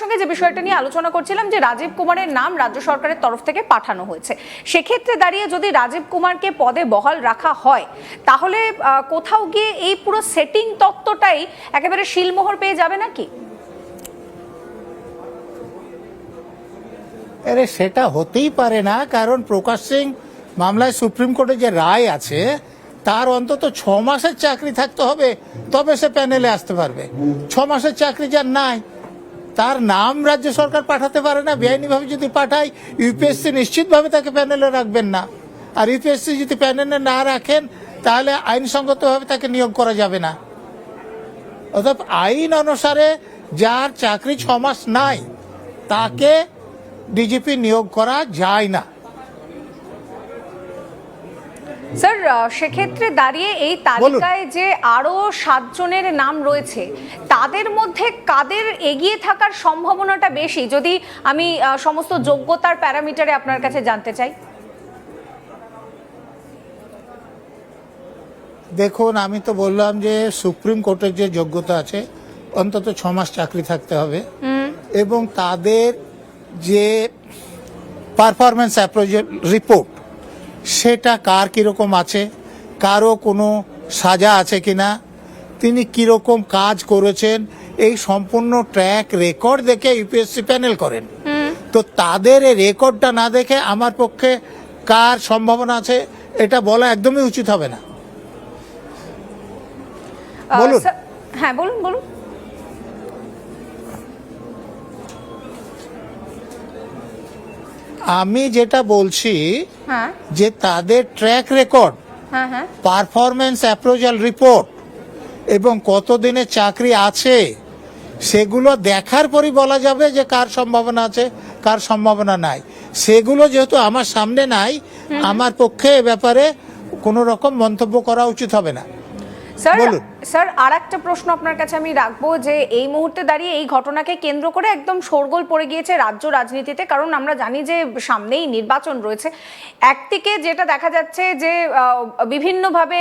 সঙ্গে যে বিষয়টা নিয়ে আলোচনা করছিলাম যে রাজীব কুমারের নাম রাজ্য সরকারের তরফ থেকে পাঠানো হয়েছে, সেক্ষেত্রে দাঁড়িয়ে যদি রাজীব কুমারকে পদে বহাল রাখা হয় তাহলে কোথাও গিয়ে এই পুরো সেটিং তত্ত্বটাই একেবারে শিলমোহর পেয়ে যাবে নাকি? আরে সেটা হতেই পারে না, কারণ প্রকাশ সিং মামলায় সুপ্রিম কোর্টে যে রায় আছে তার অন্তত 6 মাসের চাকরি থাকতে হবে, তবে সে প্যানেলে আসতে পারবে। 6 মাসের চাকরি যার নাই তার নাম রাজ্য সরকার পাঠাতে পারে না। বেআইনিভাবে যদি পাঠায় ইউপিএসসি নিশ্চিতভাবে তাকে প্যানেলে রাখবেন না, আর ইউপিএসসি যদি প্যানেলে না রাখেন তাহলে আইনসঙ্গতভাবে তাকে নিয়োগ করা যাবে না। অর্থাৎ আইন অনুসারে যার চাকরি 6 মাস নাই তাকে ডিজিপি নিয়োগ করা যায় না। স্যার, সেক্ষেত্রে দাঁড়িয়ে এই তালিকায় যে আরো 7 জনের নাম রয়েছে তাদের মধ্যে কাদের এগিয়ে থাকার সম্ভাবনাটা বেশি, যদি আমি সমস্ত যোগ্যতার প্যারামিটারে আপনার কাছে জানতে চাই? দেখুন, আমি তো বললাম যে সুপ্রিম কোর্টের যে যোগ্যতা আছে অন্তত 6 মাস চাকরি থাকতে হবে, এবং তাদের যে পারফরমেন্স অ্যাপ্রোজাল রিপোর্ট সেটা কার কীরকম আছে, কারো কোনো সাজা আছে কিনা, তিনি কীরকম কাজ করেছেন, এই সম্পূর্ণ ট্র্যাক রেকর্ড দেখে ইউপিএসসি প্যানেল করেন। তো তাদের এই রেকর্ডটা না দেখে আমার পক্ষে কার সম্ভাবনা আছে এটা বলা একদমই উচিত হবে না। বলুন। হ্যাঁ, বলুন বলুন। আমি যেটা বলছি যে তাদের ট্র্যাক রেকর্ড, পারফরমেন্স অ্যাপ্রোজাল রিপোর্ট এবং কতদিনের চাকরি আছে সেগুলো দেখার পরই বলা যাবে যে কার সম্ভাবনা আছে কার সম্ভাবনা নাই। সেগুলো যেহেতু আমার সামনে নাই, আমার পক্ষে এ ব্যাপারে কোনো রকম মন্তব্য করা উচিত হবে না। স্যার, আর একটা প্রশ্ন আপনার কাছে আমি রাখবো যে এই মুহূর্তে দাঁড়িয়ে এই ঘটনাকে কেন্দ্র করে একদম শোরগোল পড়ে গিয়েছে রাজ্য রাজনীতিতে, কারণ আমরা জানি যে সামনেই নির্বাচন রয়েছে। একদিকে যেটা দেখা যাচ্ছে যে বিভিন্নভাবে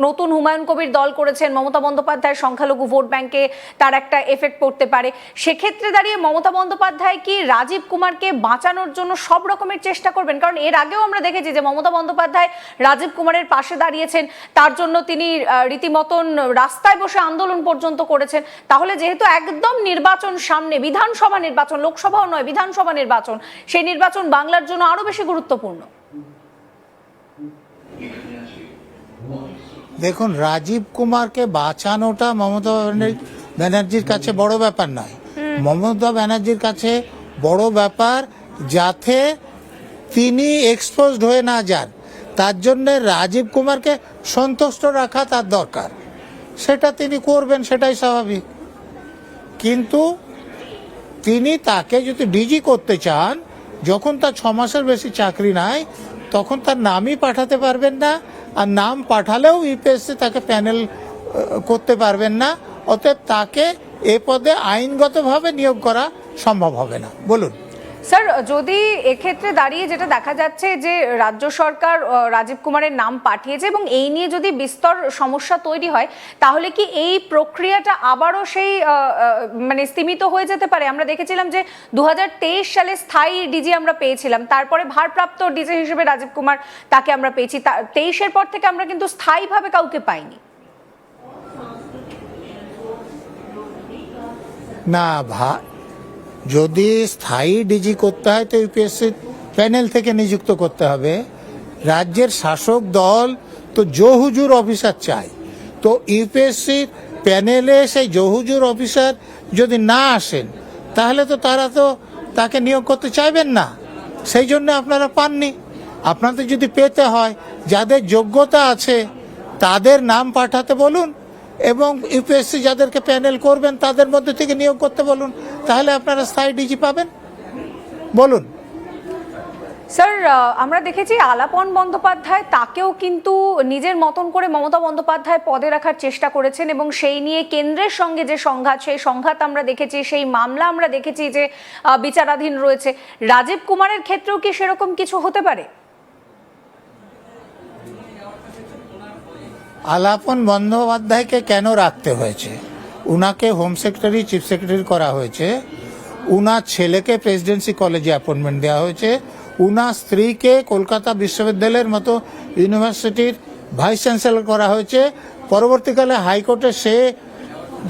নতুন হুমায়ুন কবির দল করেছেন, মমতা বন্দ্যোপাধ্যায়ের সংখ্যালঘু ভোট ব্যাংকে তার একটা এফেক্ট পড়তে পারে। সেক্ষেত্রে দাঁড়িয়ে মমতা বন্দ্যোপাধ্যায় কি রাজীব কুমারকে বাঁচানোর জন্য সব রকমের চেষ্টা করবেন? কারণ এর আগেও আমরা দেখেছি যে মমতা বন্দ্যোপাধ্যায় রাজীব কুমারের পাশে দাঁড়িয়েছেন, তার জন্য তিনি রীতিমতন রাস্তায় বসে আন্দোলন পর্যন্ত করেছেন। তাহলে যেহেতু একদম নির্বাচন সামনে, বিধানসভা নির্বাচন, লোকসভাও নয় বিধানসভা নির্বাচন, সেই নির্বাচন বাংলার জন্য আরো বেশি গুরুত্বপূর্ণ। দেখুন, রাজীব কুমারকে বাঁচানোটা মমতা ব্যানার্জির কাছে বড় ব্যাপার নয়। মমতা ব্যানার্জির কাছে বড় ব্যাপার যাতে তিনি এক্সপোজড হয়ে না যান, তার জন্য রাজীব কুমারকে সন্তুষ্ট রাখা তার দরকার। সেটা তিনি করবেন, সেটাই স্বাভাবিক। কিন্তু তিনি তাকে যদি ডিজি করতে চান, যখন তার 6 মাসের বেশি চাকরি নাই তখন তার নামই পাঠাতে পারবেন না, আর নাম পাঠালেও ইউপিএসসি তাকে প্যানেল করতে পারবেন না। অতএব তাকে এ পদে আইনগতভাবে নিয়োগ করা সম্ভব হবে না। বলুন। স্যার, যদি এক্ষেত্রে দাঁড়িয়ে যেটা দেখা যাচ্ছে যে রাজ্য সরকার রাজীব কুমারের নাম পাঠিয়েছে এবং এই নিয়ে যদি বিস্তর সমস্যা তৈরি হয়, তাহলে কি এই প্রক্রিয়াটা আবারও সেই মানে স্তীমিত হয়ে যেতে পারে? আমরা দেখেছিলাম যে 2023 সালে স্থায়ী ডিজি আমরা পেয়েছিলাম, তারপরে ভারপ্রাপ্ত ডিজি হিসেবে রাজীব কুমার তাকে আমরা পেয়েছি। 23-এর পর থেকে আমরা কিন্তু স্থায়ীভাবে কাউকে পাইনি। না, যদি স্থায়ী ডিজি করতে হয় তো ইউপিএসসি প্যানেল থেকে নিযুক্ত করতে হবে। রাজ্যের শাসক দল তো জহুজুর অফিসার চায়, তো ইউপিএসসির প্যানেলে সেই জহুজুর অফিসার যদি না আসেন তাহলে তো তারা তো তাকে নিয়োগ করতে চাইবেন না। সেই জন্য আপনারা পাননি। আপনাদের যদি পেতে হয়, যাদের যোগ্যতা আছে তাদের নাম পাঠাতে বলুন, এবং ইউপিএসসি যাদেরকে প্যানেল করবেন তাদের মধ্যে থেকে নিয়োগ করতে বলুন, তাহলে আপনারা স্থায়ী ডিজি পাবেন। বলুন। স্যার, আমরা দেখেছি আলাপন বন্দ্যোপাধ্যায় তাকেও কিন্তু নিজের মতন করে মমতা বন্দ্যোপাধ্যায় পদে রাখার চেষ্টা করেছেন, এবং সেই নিয়ে কেন্দ্রের সঙ্গে যে সংঘাত, সেই সংঘাত আমরা দেখেছি, সেই মামলা আমরা দেখেছি যে বিচারাধীন রয়েছে। রাজীব কুমারের ক্ষেত্রেও কি সেরকম কিছু হতে পারে? আলাপন বন্দ্যোপাধ্যায়কে কেন রাখতে হয়েছে? উনাকে হোম সেক্রেটারি, চিফ সেক্রেটারি করা হয়েছে। উনার ছেলেকে প্রেসিডেন্সি কলেজে অ্যাপয়েন্টমেন্ট দেওয়া হয়েছে, উনার স্ত্রীকে কলকাতা বিশ্ববিদ্যালয়ের মতো ইউনিভার্সিটির ভাইস চ্যান্সেলর করা হয়েছে। পরবর্তীকালে হাইকোর্টে সে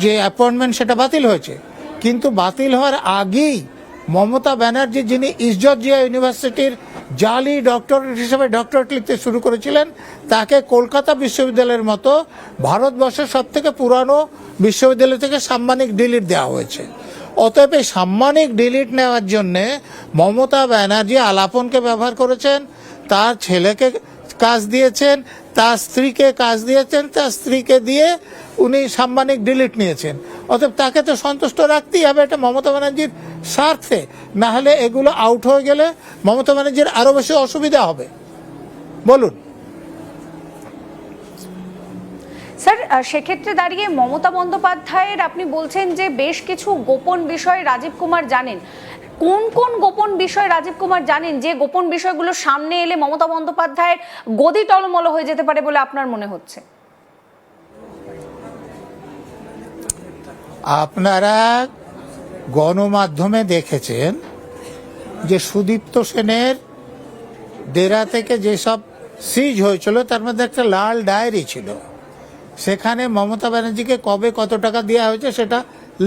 যে অ্যাপয়েন্টমেন্ট সেটা বাতিল হয়েছে, কিন্তু বাতিল হওয়ার আগেই মমতা ব্যানার্জি, যিনি ইস্ট জর্জিয়া ইউনিভার্সিটির জালি ডক্টরেট হিসেবে ডক্টরেট লিখতে শুরু করেছিলেন, তাকে কলকাতা বিশ্ববিদ্যালয়ের মতো ভারতবর্ষের সব থেকে পুরানো বিশ্ববিদ্যালয় থেকে সাম্মানিক ডিলিট দেওয়া হয়েছে। অতএব এই সাম্মানিক ডিলিট নেওয়ার জন্যে মমতা ব্যানার্জি আলাপনকে ব্যবহার করেছেন, তার ছেলেকে কাজ দিয়েছেন, তার স্ত্রীকে কাজ দিয়েছেন, তার স্ত্রীকে দিয়ে উনি সাম্মানিক ডিলিট নিয়েছেন। অতএব তাকে তো সন্তুষ্ট রাখতেই হবে, এটা মমতা ব্যানার্জির স্বার্থে। না হলে এগুলো আউট হয়ে গেলে মমতা ব্যানার্জির আরো বেশি অসুবিধা হবে। বলুন স্যার, সেক্ষেত্রে দাঁড়িয়ে মমতা বন্দ্যোপাধ্যায়ের আপনি বলছেন যে বেশ কিছু গোপন বিষয় রাজীব কুমার জানেন। কোন কোন গোপন বিষয় রাজীব কুমার জানেন, যে গোপন বিষয়গুলো সামনে এলে মমতা বন্দ্যোপাধ্যায়ের গদি টলমল হয়ে যেতে পারে বলে আপনার মনে হচ্ছে? আপনারা গণমাধ্যমে দেখেছেন যে সুদীপ্ত সেনের ডেরা থেকে যেসব সিজ হয়েছিল তার মধ্যে একটা লাল ডায়েরি ছিল, সেখানে মমতা ব্যানার্জিকে কবে কত টাকা দেওয়া হয়েছে সেটা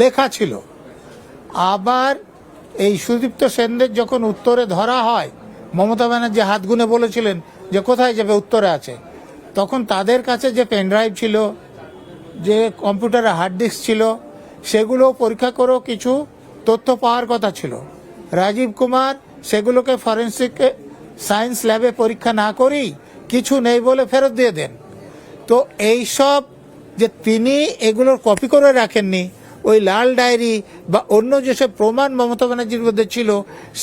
লেখা ছিল। আবার এই সুদীপ্ত সেনদের যখন উত্তরে ধরা হয়, মমতা ব্যানার্জি হাত গুনে বলেছিলেন যে কোথায় যাবে, উত্তরে আছে, তখন তাদের কাছে যে পেনড্রাইভ ছিল, যে কম্পিউটারে হার্ড ডিস্ক ছিল, সেগুলো পরীক্ষা করেও কিছু তথ্য পাওয়ার কথা ছিল। রাজীব কুমার সেগুলোকে ফরেন্সিক সায়েন্স ল্যাবে পরীক্ষা না করেই কিছু নেই বলে ফেরত দিয়ে দেন। তো এইসব যে তিনি এগুলোর কপি করে রাখেননি, ওই লাল ডায়েরি বা অন্য যেসব প্রমাণ মমতা ব্যানার্জির মধ্যে ছিল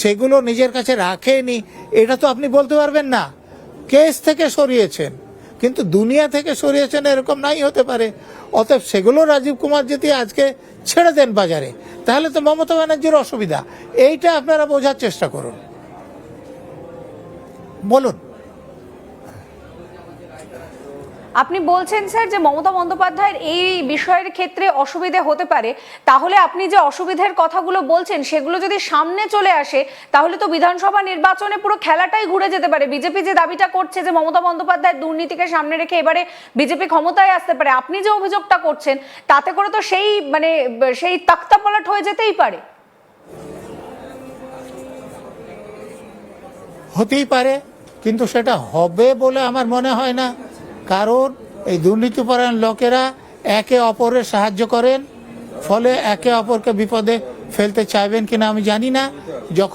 সেগুলো নিজের কাছে রাখেনি, এটা তো আপনি বলতে পারবেন না। কেস থেকে সরিয়েছেন, কিন্তু দুনিয়া থেকে সরিয়েছেন এরকম নাই হতে পারে। অতএব সেগুলো রাজীব কুমার যদি আজকে ছেড়ে দেন বাজারে, তাহলে তো মমতা ব্যানার্জির অসুবিধা। এইটা আপনারা বোঝার চেষ্টা করুন। বলুন। আপনি বলছেন স্যার যে মমতা বন্দ্যোপাধ্যায়ের এই বিষয়ের ক্ষেত্রে অসুবিধে হতে পারে, তাহলে আপনি যে অসুবিধার কথাগুলো বলছেন সেগুলো যদি সামনে চলে আসে তাহলে তো বিধানসভা নির্বাচনে পুরো খেলাটাই ঘুরে যেতে পারে। বিজেপি যে দাবিটা করছে যে মমতা বন্দ্যোপাধ্যায়ের দুর্নীতিকে সামনে রেখে এবারে বিজেপি ক্ষমতায় আসতে পারে, আপনি যে অভিযোগটা করছেন তাতে করে তো সেই তক্তা পলট হয়ে যেতেই পারে। হতেই পারে, কিন্তু সেটা হবে বলে আমার মনে হয় না। কারণ এই দুর্নীতিপরায়ণ লোকেরা একে অপরের সাহায্য করেন, ফলে একে অপরকে বিপদে ফেলতে চাইবেন কিনা আমি জানি না। যখন